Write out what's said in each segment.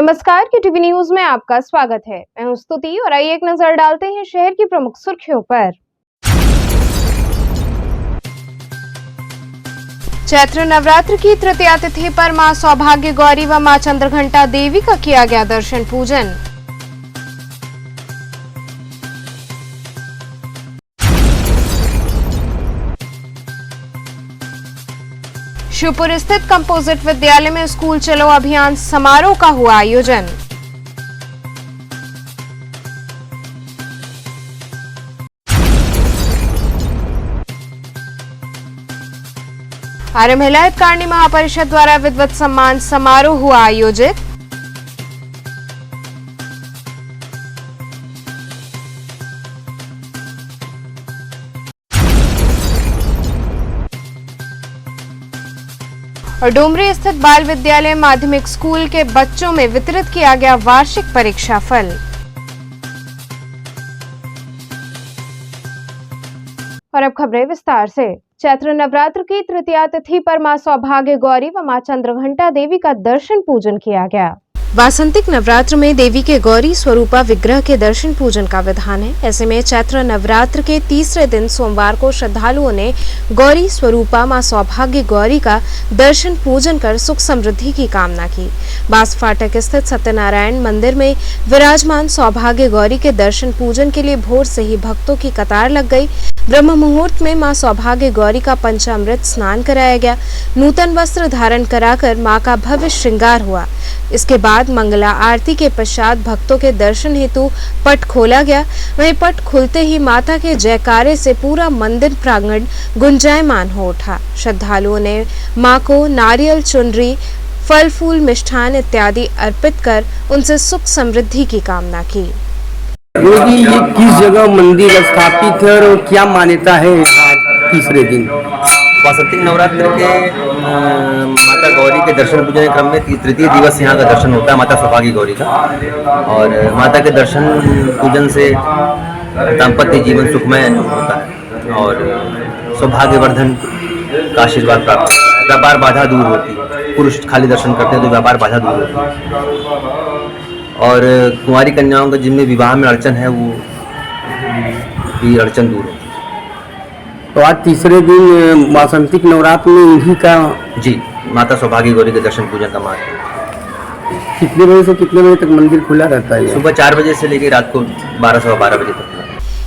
नमस्कार, के TV news में आपका स्वागत है। मैं हूं स्तुति और आइए एक नजर डालते हैं शहर की प्रमुख सुर्खियों पर। चैत्र नवरात्र की तृतीया तिथि पर मां सौभाग्य गौरी व मां चंद्रघंटा देवी का किया गया दर्शन पूजन। शिवपुर स्थित कंपोजिट विद्यालय में स्कूल चलो अभियान समारोह का हुआ आयोजन। आर्य महिला हितकारिणी महापरिषद द्वारा विद्वत सम्मान समारोह हुआ आयोजित। और डुमरी स्थित बाल विद्यालय माध्यमिक स्कूल के बच्चों में वितरित किया गया वार्षिक परीक्षा फल। और अब खबरें विस्तार से। चैत्र नवरात्र की तृतीया तिथि पर मां सौभाग्य गौरी व मां चंद्रघंटा देवी का दर्शन पूजन किया गया। वासंतिक नवरात्र में देवी के गौरी स्वरूपा विग्रह के दर्शन पूजन का विधान है। ऐसे में चैत्र नवरात्र के तीसरे दिन सोमवार को श्रद्धालुओं ने गौरी स्वरूपा मां सौभाग्य गौरी का दर्शन पूजन कर सुख समृद्धि की कामना की। बास फाटक स्थित सत्यनारायण मंदिर में विराजमान सौभाग्य गौरी के दर्शन पूजन के लिए भोर से ही भक्तों की कतार लग गई। ब्रह्म मुहूर्त में मां सौभाग्य गौरी का पंचामृत स्नान कराया गया। नूतन वस्त्र धारण कराकर मां का भव्य श्रृंगार हुआ। इसके बाद मंगला आरती के पश्चात भक्तों के दर्शन हेतु पट खोला गया। वहीं पट खुलते ही माता के जयकारे से पूरा मंदिर प्रांगण गुंजायमान हो उठा। श्रद्धालुओं ने मां को नारियल, चुनरी, फल फूल, मिष्ठान इत्यादि अर्पित कर उनसे सुख समृद्धि की कामना की। योगी, ये किस जगह मंदिर स्थापित है और क्या मान्यता है आज तीसरे दिन? वासंतिक नवरात्र के माता गौरी के दर्शन पूजन के क्रम में तृतीय दिवस यहाँ का दर्शन होता है माता सौभाग्य गौरी का। और माता के दर्शन पूजन से दाम्पत्य जीवन सुखमय होता है और सौभाग्यवर्धन का आशीर्वाद प्राप्त होता है। व्यापार बाधा दूर होती है। पुरुष खाली दर्शन करते हैं तो व्यापार बाधा दूर होती है। और कुंवारी कन्याओं का जिनमें विवाह में अड़चन है वो भी अड़चन दूर होती है। तो आज तीसरे दिन वासंतिक नवरात्र में इन्हीं का जी माता सौभाग्य गौरी के दर्शन पूजन का मार्ग। कितने बजे से कितने बजे तक मंदिर खुला रहता है? सुबह 4 बजे से लेकर रात को 12-12 बजे तक।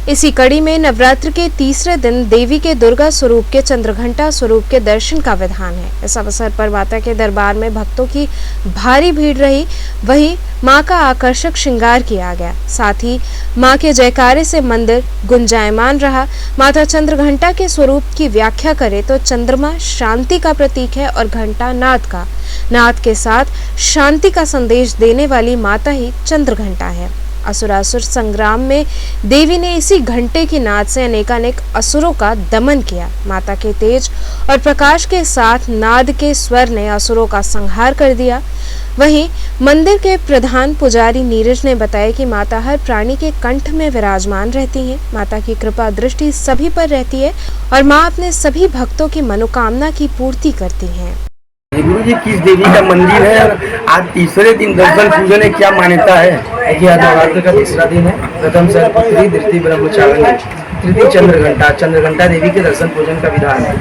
इसी कड़ी में नवरात्र के तीसरे दिन देवी के दुर्गा स्वरूप के चंद्रघंटा स्वरूप के दर्शन का विधान है। इस अवसर पर माता के दरबार में भक्तों की भारी भीड़ रही। वहीं मां का आकर्षक श्रृंगार किया गया। साथ ही मां के जयकारे से मंदिर गुंजायमान रहा। माता चंद्रघंटा के स्वरूप की व्याख्या करें तो चंद्रमा शांति का प्रतीक है और घंटा नाद का। नाद के साथ शांति का संदेश देने वाली माता ही चंद्रघंटा है। असुरासुर संग्राम में देवी ने इसी घंटे की नाद से अनेकानेक असुरों का दमन किया। माता के तेज और प्रकाश के साथ नाद के स्वर ने असुरों का संहार कर दिया। वहीं मंदिर के प्रधान पुजारी नीरज ने बताया कि माता हर प्राणी के कंठ में विराजमान रहती हैं। माता की कृपा दृष्टि सभी पर रहती है और मां अपने सभी भक्तों की मनोकामना की पूर्ति करती हैं। गुरु जी, किस देवी का मंदिर है? आज तीसरे दिन दर्शन पूजन है, क्या मान्यता है? आज नवरात्र का तीसरा दिन है। प्रथम सर्वपुत्री द्वितीय ब्रह्मचारिणी तृतीय चंद्रघंटा देवी के दर्शन पूजन का विधान है।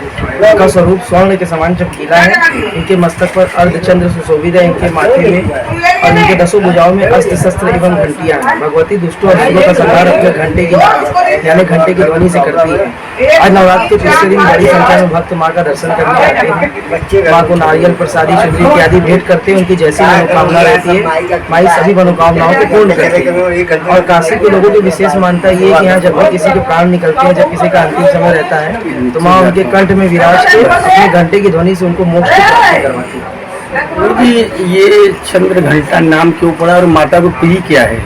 इनका स्वरूप स्वर्ण के समान चमकीला है। इनके मस्तक पर अर्धचंद्र सुशोभित है। इनके माथे में और इनके 10 भुजाओं में अस्त्र शस्त्र एवं घंटियां हैं। भगवती दुष्टों और असुरों का संहार अपने घंटे की यानी घंटे की ध्वनि से करती है। आज नवरात्र के तीसरे दिन बड़ी संख्या में भक्त माँ का दर्शन करने आते हैं। माँ को नारियल, प्रसादी, चुनरी इत्यादि भेंट करते हैं। उनकी जैसी मनोकामना रहती है माई सभी मनोकामनाओं को पूर्ण करती है। और काशी के लोगों की विशेष मान्यता ये है कि यहाँ जब भी किसी के प्राण निकलते हैं, जब किसी का अंतिम समय रहता है तो माँ उनके कंठ में विराज के अपने घंटे की ध्वनि से उनको मोक्ष की प्राप्ति करवाती है। ये चंद्रघंटा नाम क्यों पड़ा और माता को प्रिय क्या है?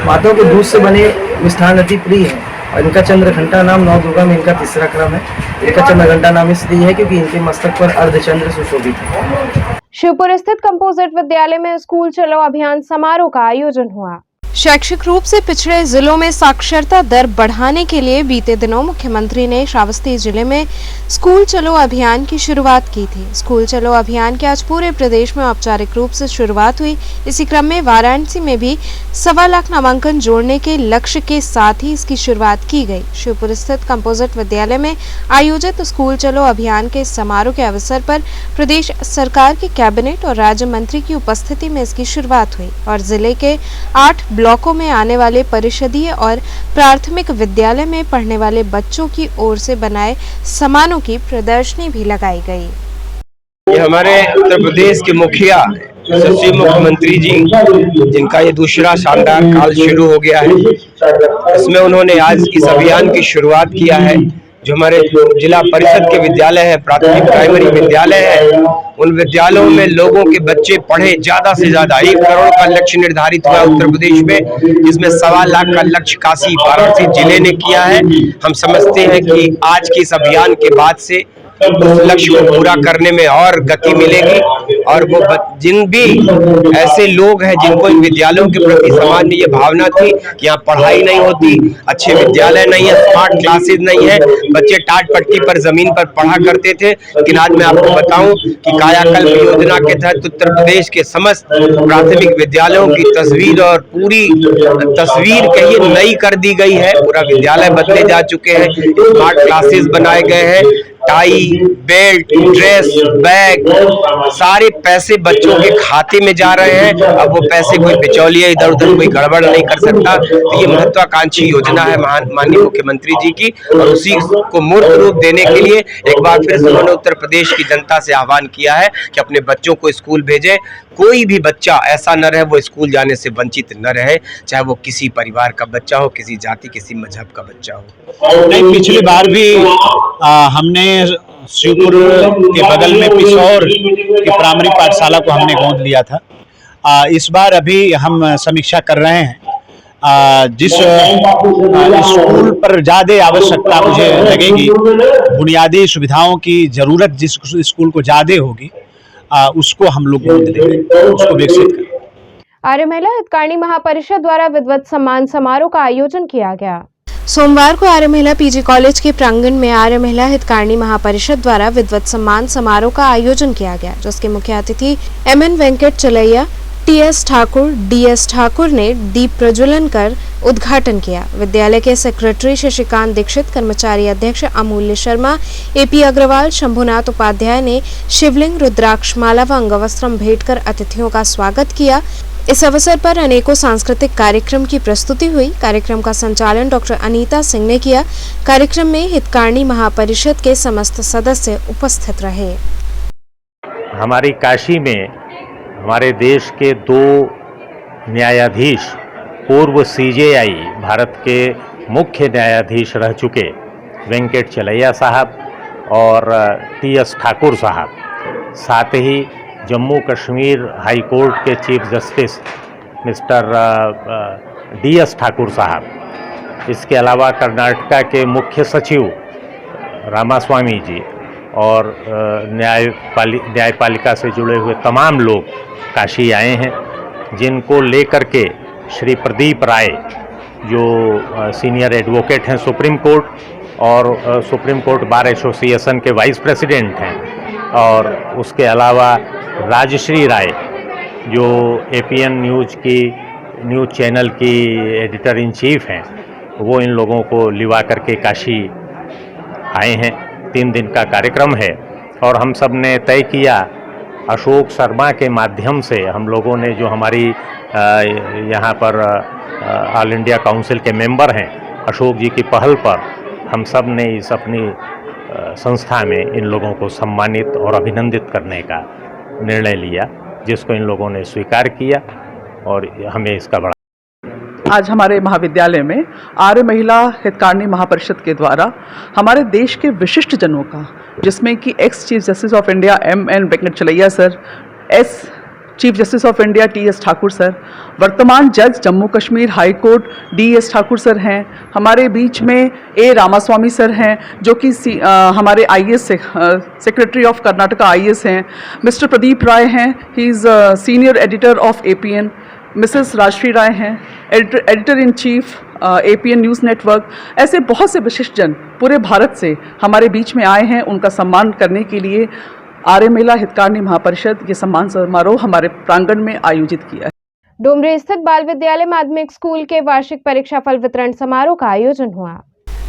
माता को दूध से बने मिष्ठान अति प्रिय है और इनका चंद्रघंटा नाम 9 दुर्गा में इनका तीसरा क्रम है। इनका चंद्रघंटा नाम इसलिए है क्योंकि इनके मस्तक पर अर्धचंद्र सुशोभित है। शिवपुर स्थित कंपोजिट विद्यालय में स्कूल चलो अभियान समारोह का आयोजन हुआ। शैक्षिक रूप से पिछड़े जिलों में साक्षरता दर बढ़ाने के लिए बीते दिनों मुख्यमंत्री ने श्रावस्ती जिले में स्कूल चलो अभियान की शुरुआत की थी। स्कूल चलो अभियान की आज पूरे प्रदेश में औपचारिक रूप से शुरुआत हुई। इसी क्रम में वाराणसी में भी 1.25 लाख नामांकन जोड़ने के लक्ष्य के साथ ही इसकी शुरुआत की गई। शिवपुर स्थित कंपोजिट विद्यालय में आयोजित स्कूल चलो अभियान के समारोह के अवसर पर प्रदेश सरकार के कैबिनेट और राज्य मंत्री की उपस्थिति में इसकी शुरुआत हुई और जिले के 8 ब्लॉकों में आने वाले परिषदीय और प्राथमिक विद्यालय में पढ़ने वाले बच्चों की ओर से बनाए सामानों की प्रदर्शनी भी लगाई गई। ये हमारे उत्तर प्रदेश के मुखिया सचिव मुख्यमंत्री जी, जिनका ये दूसरा शानदार काल शुरू हो गया है, इसमें उन्होंने आज इस अभियान की शुरुआत किया है। जो हमारे जिला परिषद के विद्यालय है, प्राथमिक प्राइमरी विद्यालय है, उन विद्यालयों में लोगों के बच्चे पढ़े ज्यादा से ज्यादा। 1 करोड़ का लक्ष्य निर्धारित हुआ उत्तर प्रदेश में, जिसमें 1.25 लाख का लक्ष्य काशी वाराणसी जिले ने किया है। हम समझते हैं कि आज के इस अभियान के बाद से उस लक्ष्य को पूरा करने में और गति मिलेगी और वो जिन भी ऐसे लोग हैं जिनको इन विद्यालयों के प्रति सामान्य ये भावना थी कि यहाँ पढ़ाई नहीं होती, अच्छे विद्यालय नहीं है, स्मार्ट क्लासेज नहीं है, बच्चे टाट पट्टी पर जमीन पर पढ़ा करते थे। लेकिन आज मैं आपको बताऊं कि कायाकल्प योजना के तहत उत्तर प्रदेश के समस्त प्राथमिक विद्यालयों की तस्वीर और पूरी तस्वीर कहीं नई कर दी गई है। पूरा विद्यालय बदले जा चुके हैं, स्मार्ट क्लासेस बनाए गए हैं, टाई, बेल्ट, ड्रेस, बैग, सारे पैसे बच्चों के खाते में जा रहे हैं। अब वो पैसे कोई बिचौलिया इधर उधर कोई गड़बड़ नहीं कर सकता। तो ये महत्वाकांक्षी योजना है माननीय मुख्यमंत्री जी की और उसी को मूर्त रूप देने के लिए एक बार फिर से उन्होंने उत्तर प्रदेश की जनता से आह्वान किया है कि अपने बच्चों को स्कूल भेजें। कोई भी बच्चा ऐसा न रहे वो स्कूल जाने से वंचित न रहे, चाहे वो किसी परिवार का बच्चा हो, किसी जाति, किसी मजहब का बच्चा हो। नहीं, पिछली बार भी हमने शिवपुर के बगल में पिशौर की प्राइमरी पाठशाला को हमने गोद लिया था। इस बार अभी हम समीक्षा कर रहे हैं। जिस स्कूल पर ज़्यादा आवश्यकता मुझे लगेगी, बुनियादी सुविधाओं की जरूरत जिस स्कूल को ज़्यादा होगी, उसको हम लोग गोद लेंगे, उसको विकसित करेंगे। आर्य महिला हितकारिणी महापरिषद द्वारा विद्वत सम्मान समारोह का आयोजन किया गया। सोमवार को आर्य महिला पीजी कॉलेज के प्रांगण में आर्य महिला हितकारिणी महापरिषद द्वारा विद्वत सम्मान समारोह का आयोजन किया गया, जिसके मुख्य अतिथि MN वेंकट चलैया, TS ठाकुर, DS ठाकुर ने दीप प्रज्वलन कर उद्घाटन किया। विद्यालय के सेक्रेटरी शशिकांत दीक्षित, कर्मचारी अध्यक्ष अमूल्य शर्मा, AP अग्रवाल, शंभुनाथ उपाध्याय ने शिवलिंग, रुद्राक्ष माला व अंगवस्त्रम भेंट कर अतिथियों का स्वागत किया। इस अवसर पर अनेकों सांस्कृतिक कार्यक्रम की प्रस्तुति हुई। कार्यक्रम का संचालन डॉक्टर अनीता सिंह ने किया। कार्यक्रम में हितकारिणी महापरिषद के समस्त सदस्य उपस्थित रहे। हमारी काशी में हमारे देश के 2 न्यायाधीश, पूर्व CJI भारत के मुख्य न्यायाधीश रह चुके वेंकट चलैया साहब और TS ठाकुर साहब, साथ ही जम्मू कश्मीर हाई कोर्ट के chief justice mister DS Thakur साहब, इसके अलावा कर्नाटका के मुख्य सचिव रामास्वामी जी और न्यायपालिका से जुड़े हुए तमाम लोग काशी आए हैं, जिनको लेकर के श्री प्रदीप राय, जो सीनियर एडवोकेट हैं सुप्रीम कोर्ट और सुप्रीम कोर्ट बार एसोसिएशन के वाइस प्रेसिडेंट हैं, और उसके अलावा राजश्री राय, जो APN न्यूज़ चैनल की एडिटर इन चीफ हैं, वो इन लोगों को लिवा करके काशी आए हैं। 3 दिन का कार्यक्रम है और हम सब ने तय किया, अशोक शर्मा के माध्यम से हम लोगों ने, जो हमारी यहाँ पर ऑल इंडिया काउंसिल के मेंबर हैं, अशोक जी की पहल पर हम सब ने इस अपनी संस्था में इन लोगों को सम्मानित और अभिनंदित करने का निर्णय लिया, जिसको इन लोगों ने स्वीकार किया और हमें इसका बड़ा। आज हमारे महाविद्यालय में आर्य महिला हितकारिणी महापरिषद के द्वारा हमारे देश के विशिष्ट जनों का, जिसमें कि ex chief justice of India MN Venkatachaliah sir, as chief justice of India TS Thakur sir, वर्तमान जज Jammu Kashmir high court DS Thakur sir हैं, हमारे बीच में A रामास्वामी सर हैं, जो कि हमारे IAS secretary of Karnataka IAS हैं, मिस्टर प्रदीप राय हैं, he is senior editor of APN, Mrs Rajshree Rai हैं, editor in chief APN news network, ऐसे बहुत से विशिष्ट जन पूरे भारत से हमारे बीच में आए हैं। उनका सम्मान करने के लिए आर्य महिला हितकारिणी महापरिषद ये सम्मान समारोह हमारे प्रांगण में आयोजित किया है। डुमरी स्थित बाल विद्यालय माध्यमिक स्कूल के वार्षिक परीक्षाफल वितरण समारोह का आयोजन हुआ।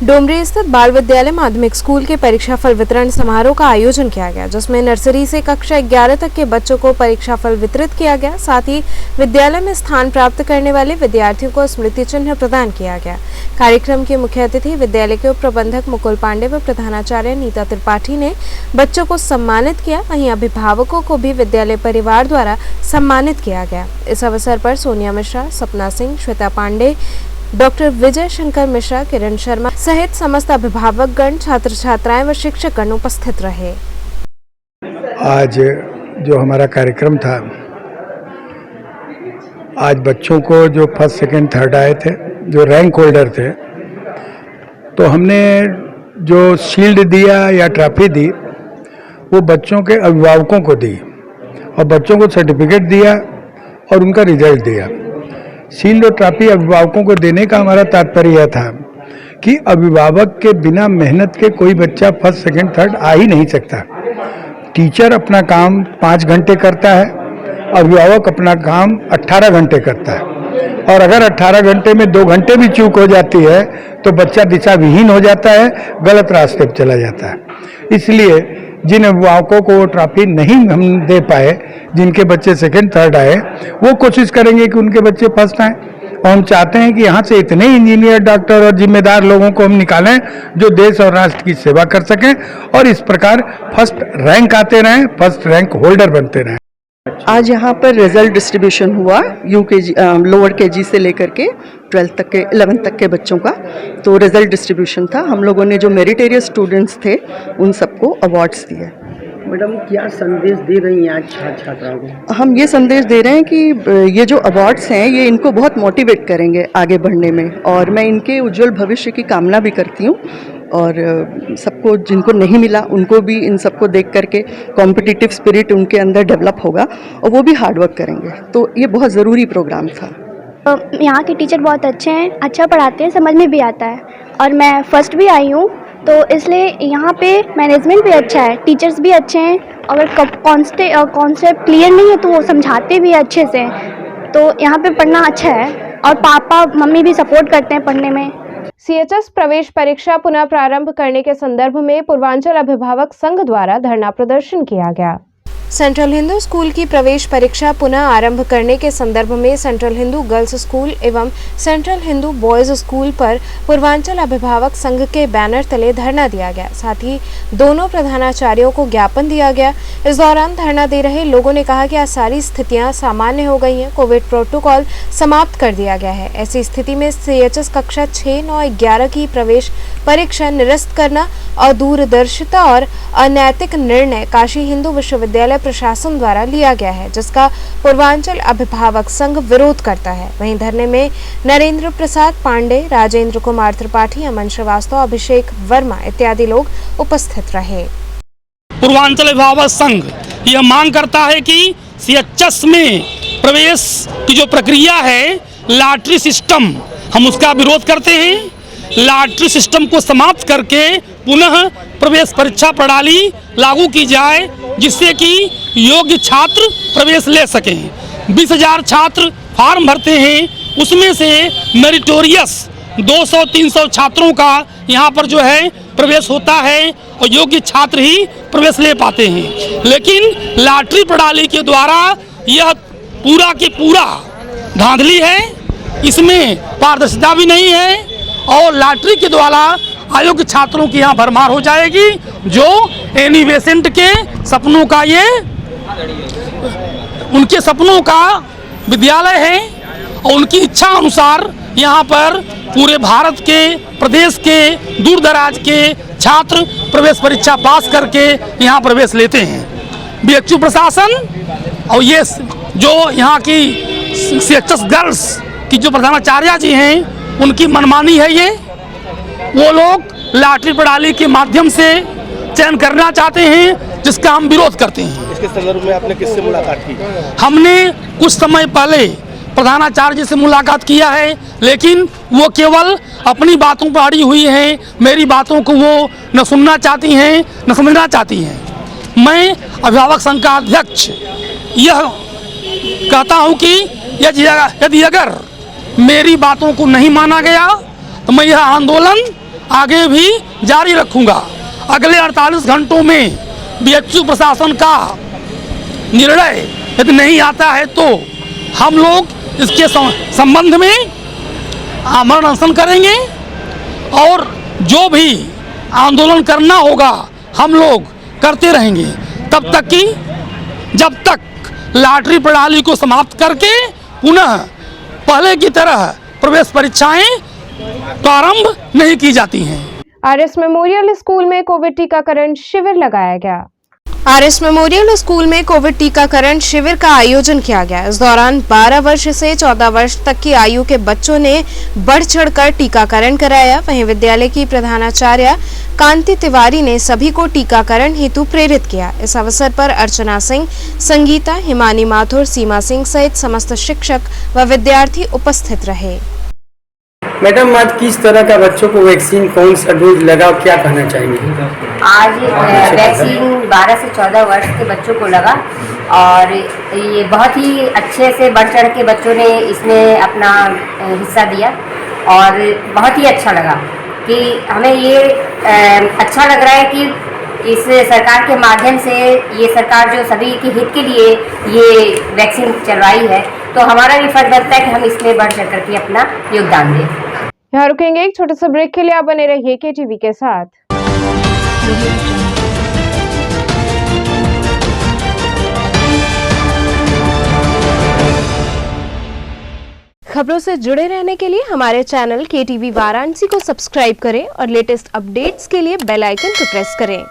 डोमरी स्थित बाल विद्यालय माध्यमिक स्कूल के परीक्षाफल वितरण समारोह का आयोजन किया गया, जिसमें नर्सरी से कक्षा 11 तक के बच्चों को परीक्षाफल वितरित किया गया। साथ ही विद्यालय में स्थान प्राप्त करने वाले विद्यार्थियों को स्मृति चिन्ह प्रदान किया गया। कार्यक्रम के मुख्य अतिथि विद्यालय के उप प्रबंधक मुकुल पांडे व प्रधानाचार्य नीता त्रिपाठी ने बच्चों को सम्मानित किया। वहीं अभिभावकों को भी विद्यालय परिवार द्वारा सम्मानित किया गया। इस अवसर पर सोनिया मिश्रा, सपना सिंह, श्वेता पांडे, डॉक्टर विजय शंकर मिश्रा, किरण शर्मा सहित समस्त अभिभावकगण, छात्र छात्राएं व शिक्षकगण उपस्थित रहे। आज जो हमारा कार्यक्रम था, आज बच्चों को जो फर्स्ट सेकंड थर्ड आए थे, जो रैंक होल्डर थे, तो हमने जो शील्ड दिया या ट्रॉफी दी वो बच्चों के अभिभावकों को दी और बच्चों को सर्टिफिकेट दिया और उनका रिजल्ट दिया। शील्ड और ट्रॉफी अभिभावकों को देने का हमारा तात्पर्य यह था कि अभिभावक के बिना मेहनत के कोई बच्चा फर्स्ट सेकंड थर्ड आ ही नहीं सकता। टीचर अपना काम 5 घंटे करता है, अभिभावक अपना काम 18 घंटे करता है, और अगर 18 घंटे में 2 घंटे भी चूक हो जाती है तो बच्चा दिशा विहीन हो जाता है, गलत रास्ते पर चला जाता है। इसलिए जिन अभिभावकों को वो ट्रॉफी नहीं हम दे पाए, जिनके बच्चे सेकंड थर्ड आए, वो कोशिश करेंगे कि उनके बच्चे फर्स्ट आए। और हम चाहते हैं कि यहाँ से इतने इंजीनियर, डॉक्टर और जिम्मेदार लोगों को हम निकालें जो देश और राष्ट्र की सेवा कर सकें और इस प्रकार फर्स्ट रैंक आते रहें, फर्स्ट रैंक होल्डर बनते रहें। आज यहाँ पर रिजल्ट डिस्ट्रीब्यूशन हुआ UKG लोअर KG से लेकर के 12th तक के 11th तक के बच्चों का। तो रिजल्ट डिस्ट्रीब्यूशन था। हम लोगों ने जो मेरिटोरियस स्टूडेंट्स थे उन सबको अवार्ड्स दिए। मैडम, क्या संदेश दे रही हैं आज छात्राओं को? हम ये संदेश दे रहे हैं कि ये जो अवार्ड्स हैं ये इनको बहुत मोटिवेट करेंगे आगे बढ़ने में, और मैं इनके उज्जवल भविष्य की कामना भी करती हूँ। और सबको जिनको नहीं मिला उनको भी इन सबको देख करके कॉम्पिटिटिव स्पिरिट उनके अंदर डेवलप होगा और वो भी हार्डवर्क करेंगे। तो ये बहुत ज़रूरी प्रोग्राम था। यहाँ के टीचर बहुत अच्छे हैं, अच्छा पढ़ाते हैं, समझ में भी आता है, और मैं फर्स्ट भी आई हूँ, तो इसलिए यहाँ पे मैनेजमेंट भी अच्छा है, टीचर्स भी अच्छे हैं। अगर कॉन्सेप्ट क्लियर नहीं है तो वो समझाते भी अच्छे से, तो यहाँ पे पढ़ना अच्छा है और पापा मम्मी भी सपोर्ट करते हैं पढ़ने में। CHS प्रवेश परीक्षा पुनः प्रारंभ करने के संदर्भ में पूर्वांचल अभिभावक संघ द्वारा धरना प्रदर्शन किया गया। सेंट्रल हिंदू स्कूल की प्रवेश परीक्षा पुनः आरंभ करने के संदर्भ में सेंट्रल हिंदू गर्ल्स स्कूल एवं सेंट्रल हिंदू बॉयज स्कूल पर पूर्वांचल अभिभावक संघ के बैनर तले धरना दिया गया। साथ ही दोनों प्रधानाचार्यों को ज्ञापन दिया गया। इस दौरान धरना दे रहे लोगों ने कहा कि आज सारी स्थितियां सामान्य हो गई हैं, कोविड प्रोटोकॉल समाप्त कर दिया गया है। ऐसी स्थिति में CHS कक्षा 6, 9, 11 की प्रवेश परीक्षा निरस्त करना और दूरदर्शिता और अनैतिक निर्णय काशी हिंदू विश्वविद्यालय प्रशासन द्वारा लिया गया है, जिसका पूर्वांचल अभिभावक संघ विरोध करता है। वहीं धरने में नरेंद्र प्रसाद पांडे, राजेंद्र कुमार त्रिपाठी, अमन श्रीवास्तव, अभिषेक वर्मा इत्यादि लोग उपस्थित रहे। पूर्वांचल अभिभावक संघ यह मांग करता है कि CHS में प्रवेश की जो प्रक्रिया है, लॉटरी सिस्टम, हम उसका विरोध करते हैं। लॉटरी सिस्टम को समाप्त करके पुनः प्रवेश परीक्षा प्रणाली लागू की जाए, जिससे कि योग्य छात्र प्रवेश ले सकें। 20,000 छात्र फॉर्म भरते हैं, उसमें से मेरिटोरियस 200-300 छात्रों का यहाँ पर जो है प्रवेश होता है और योग्य छात्र ही प्रवेश ले पाते हैं। लेकिन लॉटरी प्रणाली के द्वारा यह पूरा के पूरा धांधली है, इसमें पारदर्शिता भी नहीं है और लॉटरी के द्वारा अयोग्य छात्रों की यहाँ भरमार हो जाएगी, जो एनी बेसेंट के सपनों का, ये उनके सपनों का विद्यालय है और उनकी इच्छा अनुसार यहाँ पर पूरे भारत के, प्रदेश के दूर दराज के छात्र प्रवेश परीक्षा पास करके यहाँ प्रवेश लेते हैं। BHU प्रशासन और ये जो यहाँ की CHS गर्ल्स की जो प्रधानाचार्य जी हैं, उनकी मनमानी है। ये वो लोग लॉटरी प्रणाली के माध्यम से चयन करना चाहते हैं, जिसका हम विरोध करते हैं। इसके संदर्भ में आपने किससे मुलाकात की? हमने कुछ समय पहले प्रधानाचार्य जी से मुलाकात किया है, लेकिन वो केवल अपनी बातों पर अड़ी हुई हैं। मेरी बातों को वो न सुनना चाहती हैं न समझना चाहती हैं। मैं अभिभावक संघ का अध्यक्ष यह कहता हूं कि यदि अगर मेरी बातों को नहीं माना गया तो मैं यह आंदोलन आगे भी जारी रखूंगा। अगले 48 घंटों में बीएचयू प्रशासन का निर्णय यदि नहीं आता है तो हम लोग इसके संबंध में आमरण अनशन करेंगे और जो भी आंदोलन करना होगा हम लोग करते रहेंगे तब तक कि जब तक लॉटरी प्रणाली को समाप्त करके पुनः पहले की तरह प्रवेश परीक्षाएं प्रारंभ नहीं की जाती हैं। आरएस मेमोरियल स्कूल में कोविड टीकाकरण शिविर लगाया गया। आरएस मेमोरियल स्कूल में कोविड टीकाकरण शिविर का आयोजन किया गया। इस दौरान 12 वर्ष से 14 वर्ष तक की आयु के बच्चों ने बढ़ चढ़कर टीकाकरण कराया। वहीं विद्यालय की प्रधानाचार्य कांति तिवारी ने सभी को टीकाकरण हेतु प्रेरित किया। इस अवसर पर अर्चना सिंह, संगीता, हिमानी माथुर, सीमा सिंह सहित समस्त शिक्षक व विद्यार्थी उपस्थित रहे। मैडम, आज किस तरह का बच्चों को वैक्सीन, कौन सा डोज लगा, क्या कहना चाहेंगे? आज वैक्सीन 12 से 14 वर्ष के बच्चों को लगा और ये बहुत ही अच्छे से बढ़ चढ़ के बच्चों ने इसमें अपना हिस्सा दिया और बहुत ही अच्छा लगा कि हमें ये अच्छा लग रहा है कि इस सरकार के माध्यम से ये सरकार जो सभी के हित के लिए ये वैक्सीन चलवाई है तो हमारा भी फर्ज बनता है कि हम इसमें बढ़ चढ़ करके अपना योगदान दें। यहाँ रुकेंगे एक छोटे से ब्रेक के लिए। आप बने रहिए केटीवी के साथ। खबरों से जुड़े रहने के लिए हमारे चैनल केटीवी वाराणसी को सब्सक्राइब करें और लेटेस्ट अपडेट्स के लिए बेल आइकन को प्रेस करें।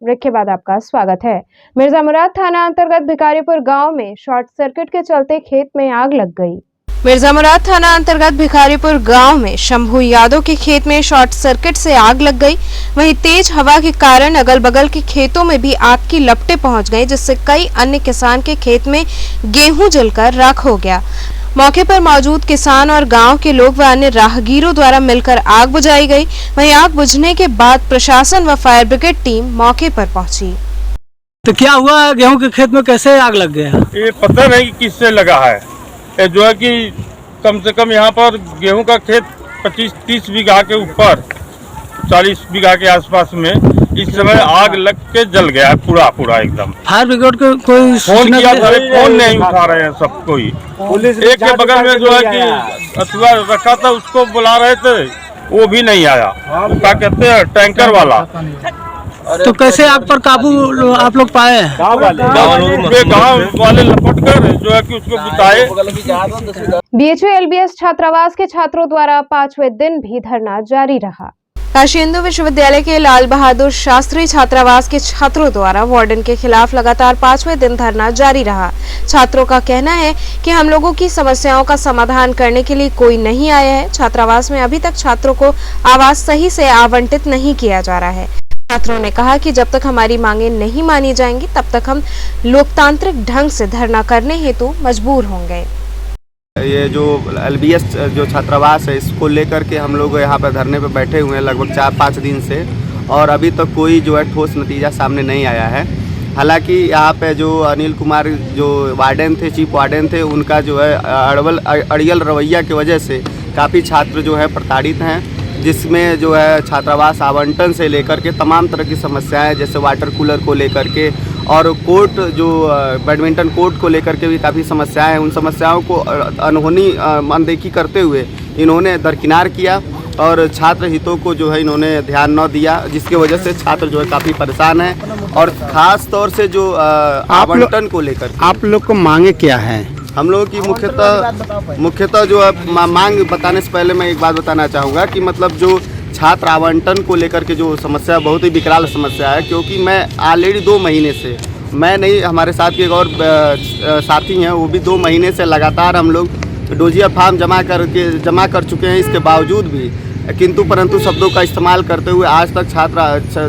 ब्रेक के बाद आपका स्वागत है। मिर्जा मुराद थाना अंतर्गत भिखारीपुर गांव में शॉर्ट सर्किट के चलते खेत में आग लग गई। मिर्जा मुराद थाना अंतर्गत भिखारीपुर गांव में शंभू यादव के खेत में शॉर्ट सर्किट से आग लग गई। वहीं तेज हवा के कारण अगल बगल के खेतों में भी आग की लपटें पहुंच गई, जिससे कई अन्य किसान के खेत में गेहूं जलकर राख हो गया। मौके पर मौजूद किसान और गांव के लोग व अन्य राहगीरों द्वारा मिलकर आग बुझाई गई। वहीं आग बुझने के बाद प्रशासन व फायर ब्रिगेड टीम मौके पर पहुंची। तो क्या हुआ, गेहूं के खेत में कैसे आग लग गया? ये पता नहीं कि किससे लगा है। ये जो है कि कम से कम यहाँ पर गेहूं का खेत 25-30 बीघा के ऊपर 40 बीघा के आसपास में इस समय आग लग के जल गया है पूरा एकदम। फायर ब्रिगेड को कोई फोन किया था, फोन नहीं उठा रहे हैं सब कोई। एक के बगल में जो है कि अथवा रखा था उसको बुला रहे थे, वो भी नहीं आया। वो क्या कहते हैं, टैंकर वाला। तो कैसे आग पर काबू आप लोग पाए? गाँव वाले लपट कर जो है कि उसको बुताए। बीएचयू एलबीएस छात्रावास के छात्रों द्वारा 5वें दिन भी धरना जारी रहा। काशी हिंदू विश्वविद्यालय के लाल बहादुर शास्त्री छात्रावास के छात्रों द्वारा वार्डन के खिलाफ लगातार 5वें दिन धरना जारी रहा। छात्रों का कहना है कि हम लोगों की समस्याओं का समाधान करने के लिए कोई नहीं आया है। छात्रावास में अभी तक छात्रों को आवास सही से आवंटित नहीं किया जा रहा है। छात्रों ने कहा कि जब तक हमारी मांगे नहीं मानी जाएंगी तब तक हम लोकतांत्रिक ढंग से धरना करने हेतु मजबूर होंगे। ये जो एलबीएस जो छात्रावास है, इसको लेकर के हम लोग यहाँ पर धरने पर बैठे हुए हैं लगभग 4-5 दिन से, और अभी तक कोई जो है ठोस नतीजा सामने नहीं आया है। हालांकि यहाँ पे जो अनिल कुमार जो वार्डन थे, चीफ वार्डन थे, उनका जो है अड़ियल रवैया की वजह से काफ़ी छात्र जो है प्रताड़ित हैं, जिसमें जो है छात्रावास आवंटन से लेकर के तमाम तरह की समस्याएं, जैसे वाटर कूलर को लेकर के और कोर्ट जो बैडमिंटन कोर्ट को लेकर के भी काफ़ी समस्याएं हैं। उन समस्याओं को अनहोनी अनदेखी करते हुए इन्होंने दरकिनार किया और छात्र हितों को जो है इन्होंने ध्यान न दिया, जिसकी वजह से छात्र जो है काफ़ी परेशान हैं। और ख़ास तौर से जो आवंटन को लेकर आप लोग को मांगे क्या है? हम लोगों की मुख्यतः जो है मांग बताने से पहले मैं एक बात बताना चाहूँगा कि मतलब जो छात्र आवंटन को लेकर के जो समस्या बहुत ही विकराल समस्या है, क्योंकि मैं ऑलरेडी 2 महीने से, मैं नहीं, हमारे साथ के एक और साथी हैं, वो भी 2 महीने से लगातार हम लोग डोजिया फार्म जमा कर चुके हैं। इसके बावजूद भी किंतु परंतु शब्दों का इस्तेमाल करते हुए आज तक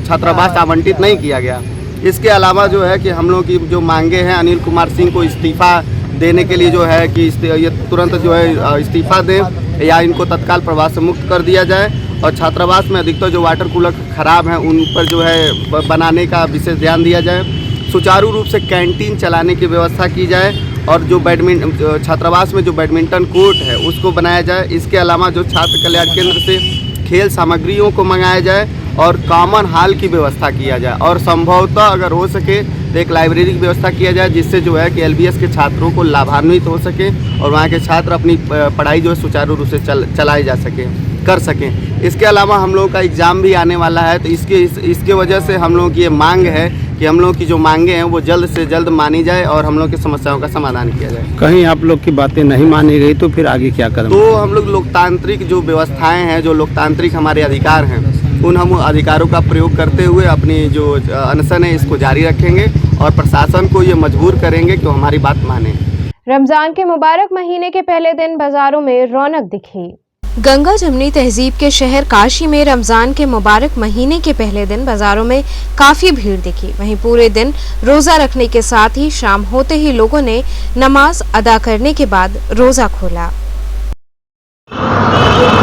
छात्रावास आवंटित नहीं किया गया। इसके अलावा जो है कि हम लोग की जो मांगे हैं, अनिल कुमार सिंह को इस्तीफ़ा देने के लिए जो है कि ये तुरंत जो है इस्तीफ़ा दें या इनको तत्काल प्रवाह से मुक्त कर दिया जाए, और छात्रावास में अधिकतर जो वाटर कूलर ख़राब हैं उन पर जो है बनाने का विशेष ध्यान दिया जाए। सुचारू रूप से कैंटीन चलाने की व्यवस्था की जाए और जो छात्रावास में जो बैडमिंटन कोर्ट है उसको बनाया जाए। इसके अलावा जो छात्र कल्याण केंद्र से खेल सामग्रियों को मंगाया जाए और कॉमन हॉल की व्यवस्था किया जाए, और संभवतः अगर हो सके तो एक लाइब्रेरी की व्यवस्था किया जाए, जिससे जो है कि LBS के छात्रों को लाभान्वित हो सके और वहाँ के छात्र अपनी पढ़ाई जो है सुचारू रूप से चलाई जा सके, कर सकें। इसके अलावा हम लोगों का एग्ज़ाम भी आने वाला है, तो इसके वजह से हम लोगों की ये मांग है कि हम लोग की जो मांगे हैं वो जल्द से जल्द मानी जाए और हम लोग की समस्याओं का समाधान किया जाए। कहीं आप लोग की बातें नहीं मानी गई तो फिर आगे क्या करें? तो हम लोग लोकतांत्रिक जो व्यवस्थाएं हैं, जो लोकतांत्रिक हमारे अधिकार हैं, उन हम अधिकारों का प्रयोग करते हुए अपनी जो अनशन है इसको जारी रखेंगे और प्रशासन को ये मजबूर करेंगे कि वो हमारी बात माने। रमजान के मुबारक महीने के पहले दिन बाजारों में रौनक दिखी। गंगा जमुनी तहजीब के शहर काशी में रमजान के मुबारक महीने के पहले दिन बाजारों में काफी भीड़ दिखी। वहीं पूरे दिन रोजा रखने के साथ ही शाम होते ही लोगों ने नमाज अदा करने के बाद रोजा खोला।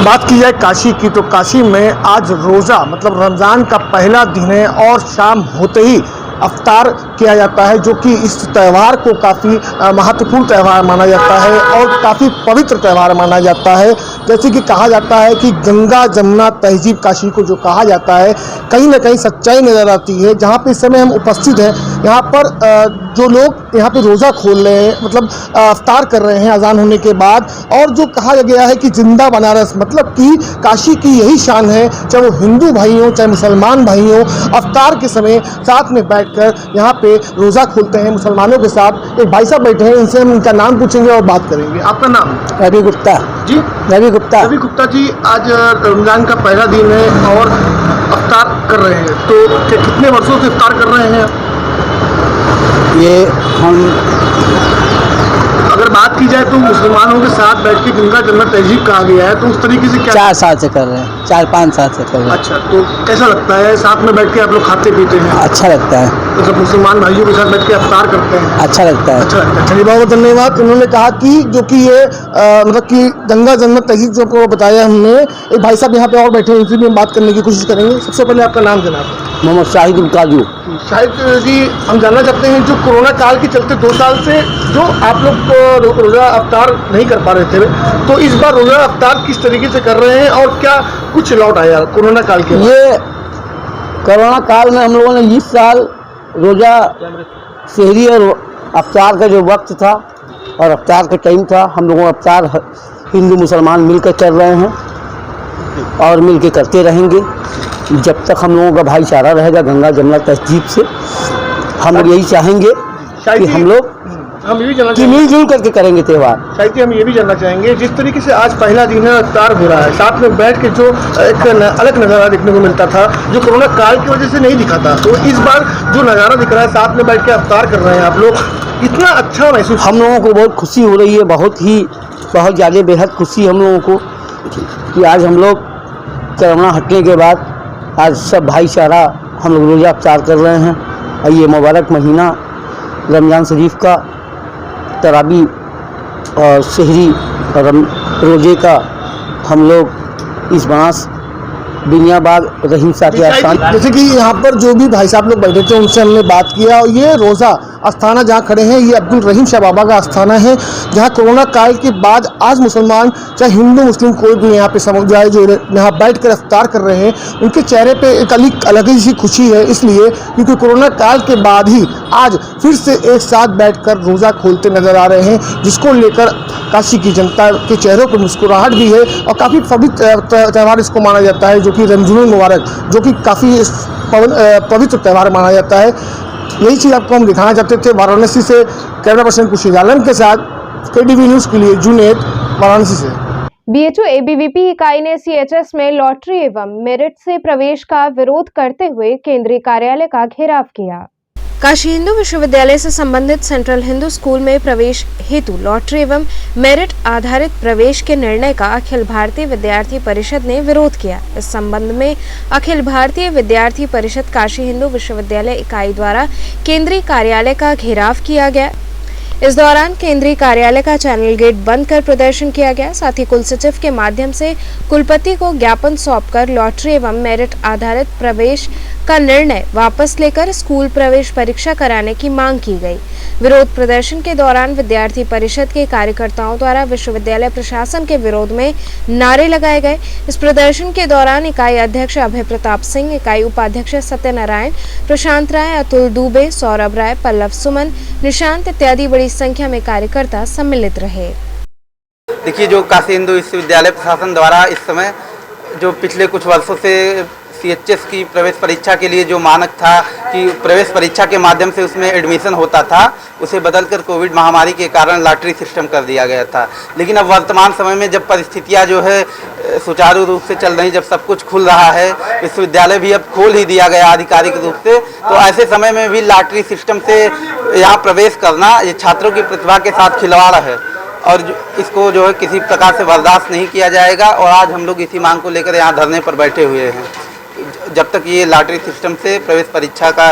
बात की जाए काशी की, तो काशी में आज रोज़ा मतलब रमज़ान का पहला दिन है और शाम होते ही अफ्तार किया जाता है, जो कि इस त्यौहार को काफ़ी महत्वपूर्ण त्यौहार माना जाता है और काफ़ी पवित्र त्यौहार माना जाता है। जैसे कि कहा जाता है कि गंगा जमुना तहजीब काशी को जो कहा जाता है, कहीं ना कहीं सच्चाई नज़र आती है। जहाँ पे इस समय हम उपस्थित हैं, यहाँ पर जो लोग यहाँ पे रोज़ा खोल रहे हैं, मतलब अफ्तार कर रहे हैं अजान होने के बाद, और जो कहा गया है कि जिंदा बनारस, मतलब कि काशी की यही शान है, चाहे वो हिंदू भाई हों चाहे मुसलमान भाई हों, अफ्तार के समय साथ में बैठकर यहाँ पे रोज़ा खोलते हैं मुसलमानों के साथ। एक भाई साहब बैठे हैं, इनसे हम इनका नाम पूछेंगे और बात करेंगे। आपका नाम? रवि गुप्ता जी। रवि गुप्ता। रवि गुप्ता जी, आज रमज़ान का पहला दिन है और अफ्तार कर रहे हैं, तो कितने वर्षों से अफ्तार कर रहे हैं? ये हम अगर बात की जाए तो मुसलमानों के साथ बैठ के गंगा जमुना तहजीब कहा गया है, तो उस तरीके से क्या 4 साल से कर रहे हैं, 4-5 साल से कर रहे हैं। अच्छा, तो कैसा लगता है साथ में बैठ के आप लोग खाते पीते हैं? अच्छा लगता है। तो सब मुसलमान भाइयों के साथ बैठ के अफ्तार करते हैं? अच्छा लगता है। अच्छा लगता है। चलिए, बहुत धन्यवाद। उन्होंने कहा कि जो कि ये मतलब कि गंगा जमुना तहजीब जो आपको बताया हमने, एक भाई साहब यहाँ पे और बैठे हैं, इनसे भी हम बात करने की कोशिश करेंगे। सबसे पहले आपका नाम जनाब? मोहम्मद शाहिद उल्काजू। शाहिद जी, हम जानना चाहते हैं, जो कोरोना काल के चलते 2 साल से जो आप लोग रोज़ा अफ्तार नहीं कर पा रहे थे, तो इस बार रोज़ा अफ्तार किस तरीके से कर रहे हैं और क्या कुछ लौट आया कोरोना काल के? ये कोरोना काल में हम लोगों ने इस साल रोज़ा शहरी और अफ्तार का जो वक्त था और अफ्तार का टाइम था, हम लोगों अफ्तार हिंदू मुसलमान मिलकर कर रहे हैं और मिलकर करते रहेंगे जब तक हम लोगों का भाईचारा रहेगा। गंगा जमुना तहजीब से हम लोग यही चाहेंगे कि हम लोग मिलजुल करके करेंगे त्यौहार। शायद हम ये भी जानना चाहेंगे, जिस तरीके से आज पहला दिन है, अफ्तार हो रहा है, साथ में बैठ के जो एक अलग नज़ारा देखने को मिलता था जो कोरोना काल की वजह से नहीं दिखा था, तो इस बार जो नज़ारा दिख रहा है, साथ में बैठ के अफ्तार कर रहे हैं आप लोग, इतना अच्छा महसूस? हम लोगों को बहुत खुशी हो रही है, बहुत ज़्यादा बेहद खुशी हम लोगों को कि आज हम लोग कोरोना हटने के बाद आज सब भाईचारा हम लोग रोज़ा अफ्तार कर रहे हैं। और ये मुबारक महीना रमज़ान शरीफ का तरावी और शहरी और रोज़े का हम लोग इस बनास दुनियाबाग रहीम शाह के आस्थान, जैसे कि यहाँ पर जो भी भाई साहब लोग बैठे थे उनसे हमने बात किया, और ये रोज़ा आस्थाना जहाँ खड़े हैं, ये अब्दुल रहीम शाह बाबा का आस्थाना है, जहाँ कोरोना काल के बाद आज मुसलमान चाहे हिंदू मुस्लिम कोई भी यहाँ पे समझ जाए, जो यहाँ बैठ कर अफ्तार कर रहे हैं, उनके चेहरे पे एक अलग ही सी खुशी है, इसलिए क्योंकि कोरोना काल के बाद ही आज फिर से एक साथ बैठकर रोज़ा खोलते नजर आ रहे हैं, जिसको लेकर काशी की जनता के चेहरों पर मुस्कुराहट भी है और काफ़ी पवित्र त्यौहार इसको माना जाता है, जो कि रमज़ान मुबारक, जो कि काफ़ी पवित्र त्यौहार माना जाता है। यही चीज़ आपको हम दिखाना चाहते थे। वाराणसी से कैमरा पर्सन कुशी आलम के साथ KDV न्यूज़ के लिए जुनेद, वाराणसी से। BHU ABVP इकाई ने CHS में लॉटरी एवं मेरिट से प्रवेश का विरोध करते हुए केंद्रीय कार्यालय का घेराव किया। काशी हिंदू विश्वविद्यालय से संबंधित सेंट्रल हिंदू स्कूल में प्रवेश हेतु लॉटरी एवं मेरिट आधारित प्रवेश के निर्णय का अखिल भारतीय विद्यार्थी परिषद ने विरोध किया। इस संबंध में अखिल भारतीय विद्यार्थी परिषद काशी हिंदू विश्वविद्यालय इकाई द्वारा केंद्रीय कार्यालय का घेराव किया गया। इस दौरान केंद्रीय कार्यालय का चैनल गेट बंद कर प्रदर्शन किया गया। साथ ही कुल सचिव के माध्यम से कुलपति को ज्ञापन सौंपकर लॉटरी एवं मेरिट आधारित प्रवेश का निर्णय वापस लेकर स्कूल प्रवेश परीक्षा कराने की मांग की गई। विरोध प्रदर्शन के दौरान विद्यार्थी परिषद के कार्यकर्ताओं द्वारा विश्वविद्यालय प्रशासन के विरोध में नारे लगाए गए। इस प्रदर्शन के दौरान इकाई अध्यक्ष अभय प्रताप सिंह, इकाई उपाध्यक्ष सत्यनारायण, प्रशांत राय, अतुल दुबे, सौरभ राय, पल्लव सुमन, निशांत इत्यादि बड़ी संख्या में कार्यकर्ता सम्मिलित रहे। देखिए, जो काशी हिंदू विश्वविद्यालय प्रशासन द्वारा इस समय जो पिछले कुछ वर्षों से CHS की प्रवेश परीक्षा के लिए जो मानक था कि प्रवेश परीक्षा के माध्यम से उसमें एडमिशन होता था, उसे बदलकर कोविड महामारी के कारण लॉटरी सिस्टम कर दिया गया था। लेकिन अब वर्तमान समय में जब परिस्थितियां जो है सुचारू रूप से चल रही, जब सब कुछ खुल रहा है, विश्वविद्यालय भी अब खोल ही दिया गया आधिकारिक रूप से, तो ऐसे समय में भी लॉटरी सिस्टम से यहाँ प्रवेश करना ये छात्रों की प्रतिभा के साथ खिलवाड़ है और इसको जो है किसी प्रकार से बर्दाश्त नहीं किया जाएगा। और आज हम लोग इसी मांग को लेकर यहाँ धरने पर बैठे हुए हैं। जब तक ये लॉटरी सिस्टम से प्रवेश परीक्षा का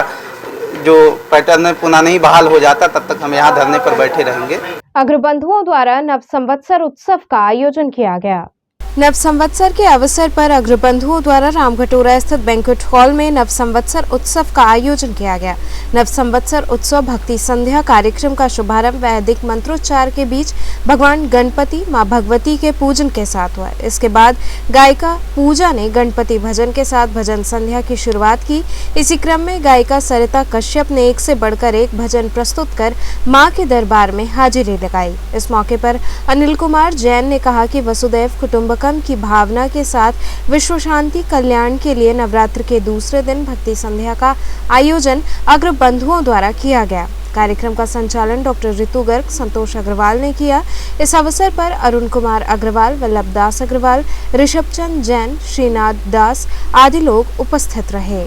जो पैटर्न पुनः नहीं बहाल हो जाता, तब तक हम यहाँ धरने पर बैठे रहेंगे। अग्रबंधुओं द्वारा नव संवत्सर उत्सव का आयोजन किया गया। नव संवत्सर के अवसर पर अग्रबंधुओं द्वारा रामघटोरा स्थित बैंक्वेट हॉल में नव संवत्सर उत्सव का आयोजन किया गया। नव संवत्सर उत्सव भक्ति संध्या कार्यक्रम का शुभारंभ वैदिक मंत्रोच्चार के बीच भगवान गणपति मां भगवती के पूजन के साथ हुआ। इसके बाद गायिका पूजा ने गणपति भजन के साथ भजन संध्या की शुरुआत की। इसी क्रम में गायिका सरिता कश्यप ने एक से बढ़कर एक भजन प्रस्तुत कर मां के दरबार में हाजिरी लगाई। इस मौके पर अनिल कुमार जैन ने कहा कि वसुदैव कुटुंबकम की भावना के साथ विश्व शांति कल्याण के लिए नवरात्र के दूसरे दिन भक्ति संध्या का आयोजन अग्रबंधुओं द्वारा किया गया। कार्यक्रम का संचालन डॉक्टर ऋतु गर्ग, संतोष अग्रवाल ने किया। इस अवसर पर अरुण कुमार अग्रवाल, वल्लभ दास अग्रवाल, ऋषभ चंद जैन, श्रीनाथ दास आदि लोग उपस्थित रहे।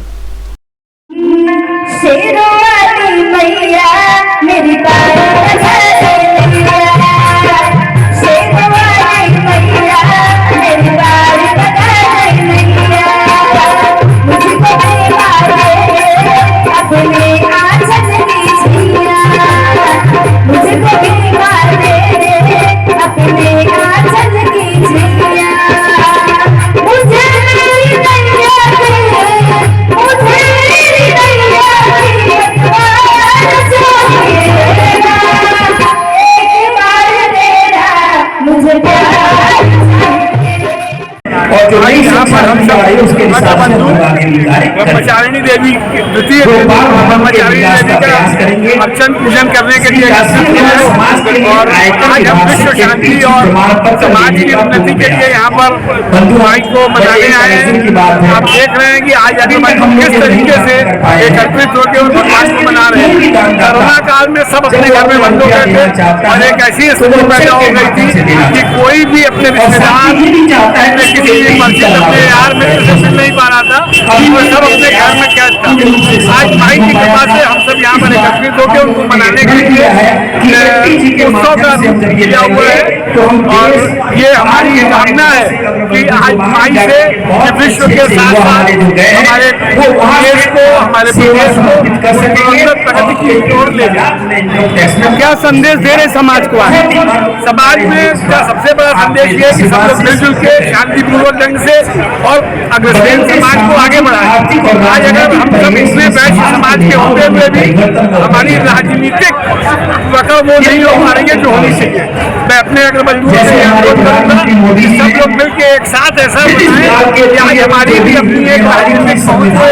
ब्रह्मचारिणी देवी द्वितीय ब्रह्मचारिणी देवी का अर्चन पूजन करने के लिए और आज हम विश्व शांति और समाज की उन्नति के लिए यहाँ पर भाई को मनाने आए हैं। आप देख रहे हैं कि आज हम किस तरीके से एकत्रित होकर उन भगवान को मना रहे हैं। कोरोना काल में सब अपने घर में बंद हो गए थे और एक ऐसी स्थिति पैदा हो गई थी कि कोई भी अपने रिश्तेदार किसी भी परिचित अपने यार मित्र से मिल नहीं पा रहा था और सब अपने घर में कैद था। आज माई की कृपा से हम सब यहाँ पर एकत्रित होकर उनको मनाने के लिए उत्सव का किया हुआ है और ये हमारी कामना है कि आज माई से विश्व के साथ साथ हमारे देश को, हमारे प्रदेश को प्रगति की ओर ले जाए। क्या संदेश दे रहे समाज को? आज समाज में का सबसे बड़ा संदेश ये है कि सब लोग मिलजुल के शांतिपूर्वक ढंग से और अग्रसेन समाज को आगे बढ़ाएं। आज अगर हम सब इसमें बैठ समाज के होते हुए भी हमारी राजनीतिक पकड़ वो नहीं हो पा रही है जो होनी चाहिए। मैं अपने अग्रबंधुओं से अनुरोध करूंगा कि सब लोग मिलकर एक साथ ऐसा बनाएं कि आज हमारी भी अपनी एक राजनीतिक पहुंच हो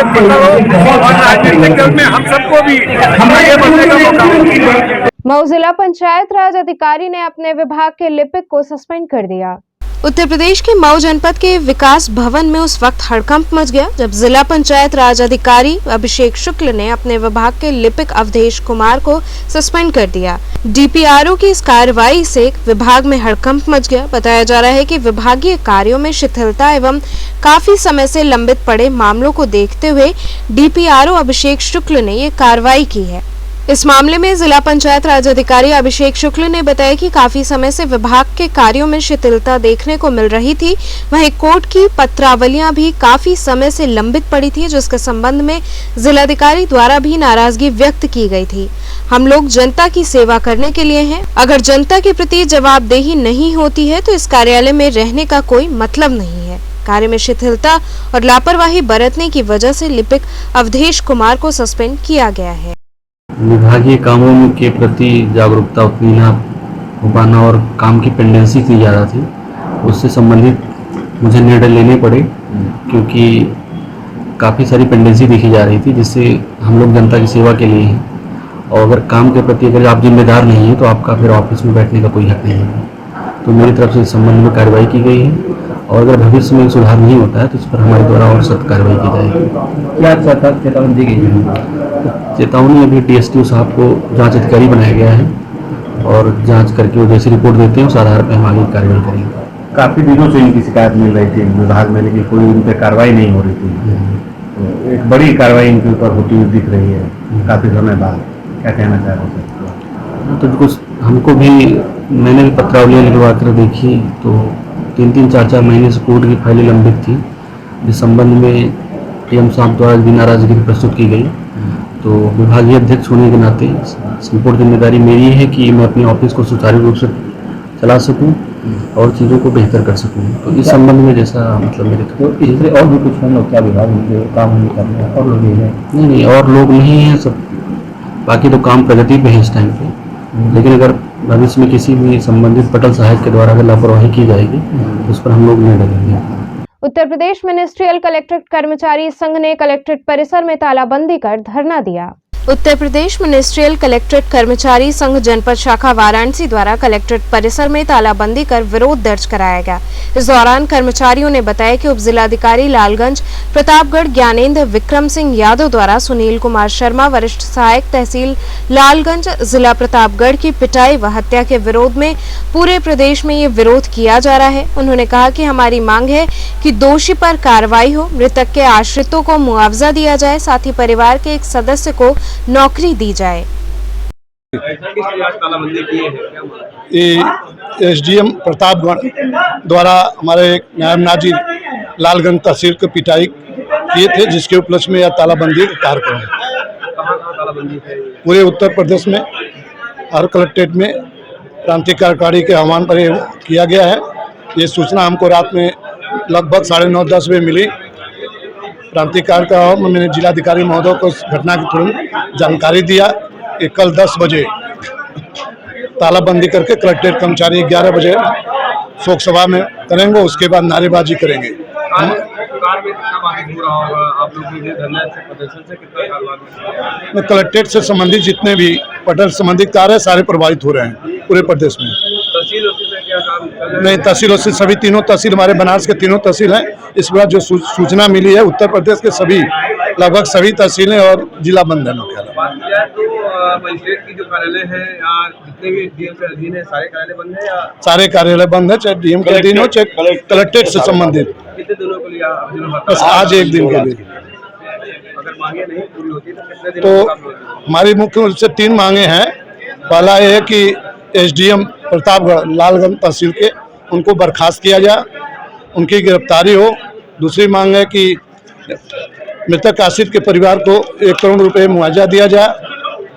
और राजनीतिक दल में हम सबको भी आगे बढ़ने का मौका हो। मऊ जिला पंचायत राज अधिकारी ने अपने विभाग के लिपिक को सस्पेंड कर दिया। उत्तर प्रदेश के मऊ जनपद के विकास भवन में उस वक्त हड़कंप मच गया जब जिला पंचायत राज अधिकारी अभिषेक शुक्ल ने अपने विभाग के लिपिक अवधेश कुमार को सस्पेंड कर दिया। डीपीआरओ की इस कार्रवाई से विभाग में हड़कंप मच गया। बताया जा रहा है कि विभागीय कार्यों में शिथिलता एवं काफी समय से लंबित पड़े मामलों को देखते हुए डीपीआरओ अभिषेक शुक्ल ने ये कार्रवाई की है। इस मामले में जिला पंचायत राज अधिकारी अभिषेक शुक्ल ने बताया कि काफी समय से विभाग के कार्यों में शिथिलता देखने को मिल रही थी। वहीं कोर्ट की पत्रावलियां भी काफी समय से लंबित पड़ी थी, जिसके संबंध में जिलाधिकारी द्वारा भी नाराजगी व्यक्त की गई थी। हम लोग जनता की सेवा करने के लिए हैं। अगर जनता के प्रति जवाबदेही नहीं होती है तो इस कार्यालय में रहने का कोई मतलब नहीं है। कार्य में शिथिलता और लापरवाही बरतने की वजह से लिपिक अवधेश कुमार को सस्पेंड किया गया है। विभागीय कामों के प्रति जागरूकता उतनी ना हो पाना और काम की पेंडेंसी इतनी ज़्यादा थी, उससे संबंधित मुझे निर्णय लेने पड़े क्योंकि काफ़ी सारी पेंडेंसी देखी जा रही थी, जिससे हम लोग जनता की सेवा के लिए हैं और अगर काम के प्रति अगर आप जिम्मेदार नहीं हैं तो आपका फिर ऑफिस में बैठने का कोई हक नहीं है। तो मेरी तरफ से इस संबंध में कार्रवाई की गई है और अगर भविष्य में सुधार नहीं होता है तो इस पर हमारे द्वारा और सख्त कार्रवाई की जाएगी। क्या चेतावनी दी गई है? चेतावनी अभी डीएसटीओ साहब को जांच अधिकारी बनाया गया है और जांच करके वो जैसी रिपोर्ट देते हैं उस आधार पर हम आगे कार्रवाई करेंगे। काफ़ी दिनों से इनकी शिकायत मिल रही थी विभाग में, लेकिन कोई इन पर कार्रवाई नहीं हो रही थी। तो एक बड़ी कार्रवाई इनके ऊपर होती हुई दिख रही है काफ़ी समय बाद। क्या कहना चाह रहे हैं? तो कुछ हमको भी, मैंने भी पत्रावलियाँ लिखवा कर देखी तो 3-3, 4-4 महीने से कोर्ट की फाइलें लंबित थी। इस संबंध में टीएम साहब द्वारा भी नाराजगी प्रस्तुत की गई। तो विभागीय अध्यक्ष होने के नाते संपूर्ण जिम्मेदारी मेरी है कि मैं अपने ऑफिस को सुचारू रूप से चला सकूं और चीज़ों को बेहतर कर सकूं। तो इस संबंध में जैसा मतलब मेरे तो इसलिए और भी कुछ लोग क्या विभाग में काम नहीं कर रहे हैं और लोग नहीं और लोग नहीं हैं, सब बाकी तो काम प्रगति पे है इस टाइम पे। लेकिन अगर भविष्य में किसी भी संबंधित पटल सहायक के द्वारा अगर लापरवाही की जाएगी तो उस पर हम लोग निर्णय लेंगे। उत्तर प्रदेश मिनिस्ट्रियल कलेक्ट्रेट कर्मचारी संघ ने कलेक्ट्रेट परिसर में तालाबंदी कर धरना दिया। उत्तर प्रदेश मिनिस्ट्रियल कलेक्ट्रेट कर्मचारी संघ जनपद शाखा वाराणसी द्वारा कलेक्ट्रेट परिसर में तालाबंदी कर विरोध दर्ज कराया गया। इस दौरान कर्मचारियों ने बताया कि उप जिलाधिकारी लालगंज प्रतापगढ़ ज्ञानेंद्र विक्रम सिंह यादव द्वारा सुनील कुमार शर्मा वरिष्ठ सहायक तहसील लालगंज जिला प्रतापगढ़ की पिटाई व हत्या के विरोध में पूरे प्रदेश में ये विरोध किया जा रहा है। उन्होंने कहा कि हमारी मांग है कि दोषी पर कार्रवाई हो, मृतक के आश्रितों को मुआवजा दिया जाए, साथ ही परिवार के एक सदस्य को नौकरी दी जाए। एसडीएम प्रतापगढ़ द्वारा हमारे एक नायब नाजिर लालगंज तहसील की पिटाई किए थे, जिसके उपलक्ष्य में यह तालाबंदी का कार्यक्रम है। पूरे उत्तर प्रदेश में हर कलेक्ट्रेट में क्रांतिकारी के आह्वान पर किया गया है। ये सूचना हमको रात में लगभग 9:30-10 बजे मिली। क्रांतिकारी का मैंने जिलाधिकारी महोदय को इस घटना की तुरंत जानकारी दिया कि कल 10 बजे तालाबंदी करके कलेक्ट्रेट कर्मचारी 11 बजे शोक सभा में करेंगे, उसके बाद नारेबाजी करेंगे। कलेक्ट्रेट से संबंधित जितने भी पटल संबंधित कार्य सारे प्रभावित हो रहे हैं पूरे प्रदेश में। नहीं, तहसीलों से सभी तीनों तहसील हमारे बनारस के तीनों तहसील हैं। इस बार जो सूचना मिली है उत्तर प्रदेश के सभी लगभग सभी तहसीलें और जिला बंद है। की जो कार्यालय है या जितने भी डीएम के अधीन है सारे कार्यालय बंद है या सारे कार्यालय बंद है, चाहे डीएम के अधीन हो चाहे कलेक्ट्रेट से संबंधित। कितने दिनों के लिए? बस आज एक दिन के लिए। अगर मांगे नहीं पूरी होती तो कितने दिन? तो हमारी मुख्य रूप से 3 मांगे हैं। पहला ये है कि एसडीएम प्रतापगढ़ लालगंज तहसील के उनको बर्खास्त किया जाए, उनकी गिरफ्तारी हो। दूसरी मांग है कि मृतक आश्रित के परिवार को 1 करोड़ रुपए मुआवजा दिया जाए।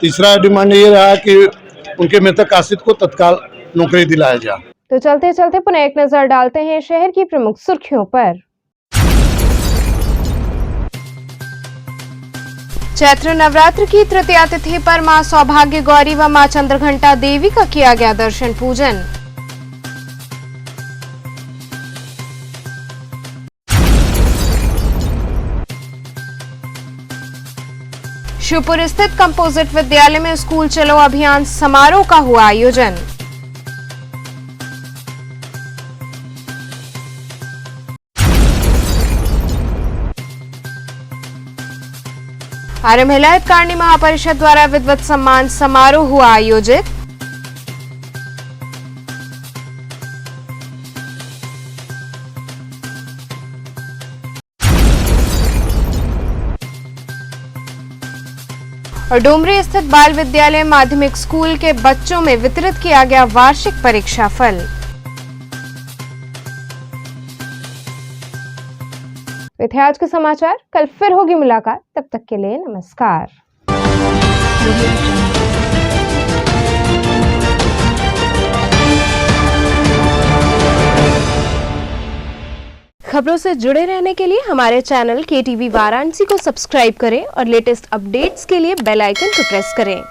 तीसरा डिमांड ये रहा कि उनके मृतक आश्रित को तत्काल नौकरी दिलाया जाए। तो चलते चलते पुनः एक नजर डालते हैं शहर की प्रमुख सुर्खियों पर। चैत्र नवरात्र की तृतीया तिथि पर मां सौभाग्य गौरी व मां चंद्रघंटा देवी का किया गया दर्शन पूजन। शिवपुर स्थित कंपोजिट विद्यालय में स्कूल चलो अभियान समारोह का हुआ आयोजन। आर्य महिला हितकारिणी महापरिषद द्वारा विद्वत सम्मान समारोह हुआ आयोजित। और डुमरी स्थित बाल विद्यालय माध्यमिक स्कूल के बच्चों में वितरित किया गया वार्षिक परीक्षा फल। ये थे आज के समाचार, कल फिर होगी मुलाकात, तब तक के लिए नमस्कार। खबरों से जुड़े रहने के लिए हमारे चैनल KTV वाराणसी को सब्सक्राइब करें और लेटेस्ट अपडेट्स के लिए बेल आइकन को प्रेस करें।